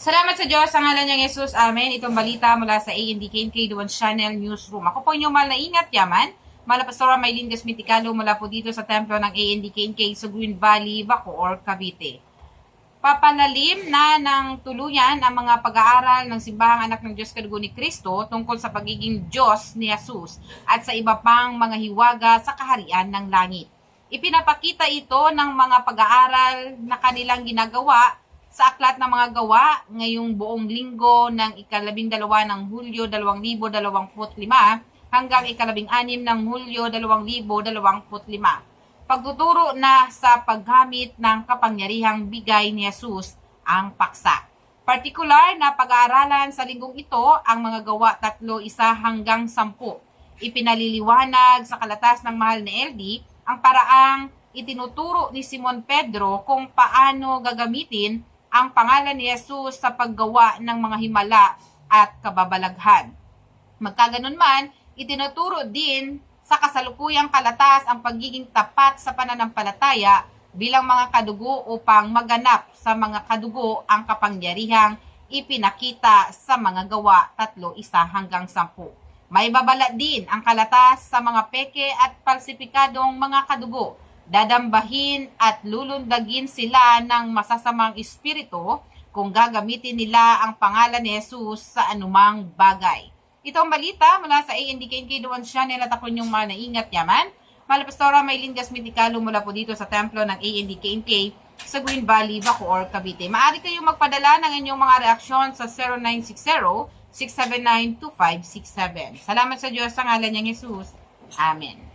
Salamat sa Diyos, sa ngalan niyang Jesus. Amen. Itong balita mula sa ANDKNK Duan Channel Newsroom. Ako po inyong mahal na ingat, yaman. Mala Pastora Maylin Gasmiticalo mula po dito sa templo ng ANDKNK sa Green Valley, Bacoor, Cavite. Papalalim na ng tuluyan ang mga pag-aaral ng Simbahang Anak ng Diyos Kadugo ni Kristo tungkol sa pagiging Diyos ni Jesus at sa iba pang mga hiwaga sa kaharian ng langit. Ipinapakita ito ng mga pag-aaral na kanilang ginagawa sa Aklat ng Mga Gawa ngayong buong linggo ng ika-12 ng Hulyo 2025 hanggang ika-16 ng Hulyo 2025. Pagtuturo na sa paggamit ng kapangyarihang bigay ni Jesus ang paksa. Partikular na pag-aaralan sa linggong ito ang mga gawa 3:1 hanggang 10. Ipinaliliwanag sa kalatas ng mahal na LD ang paraang itinuturo ni Simon Pedro kung paano gagamitin ang pangalan ni Jesus sa paggawa ng mga himala at kababalaghan. Magkaganon man, itinuturo din sa kasalukuyang kalatas ang pagiging tapat sa pananampalataya bilang mga kadugo upang maganap sa mga kadugo ang kapangyarihang ipinakita sa mga gawa 3:1 hanggang 10. May babala din ang kalatas sa mga peke at falsipikadong mga kadugo. Dadambahin at lulundagin sila ng masasamang espiritu kung gagamitin nila ang pangalan ni Jesus sa anumang bagay. Ito ang balita mula sa ANDKNK Duan Channel at ako inyong mahal na ingat, yaman. Mala Pastora Maylin Gasmiticalo mula po dito sa templo ng ANDKNK sa Green Valley, Bacoor, Cavite. Maaari kayong magpadala ng inyong mga reaksyon sa 0960-679-2567. Salamat sa Diyos sa ngalan niyang Jesus. Amen.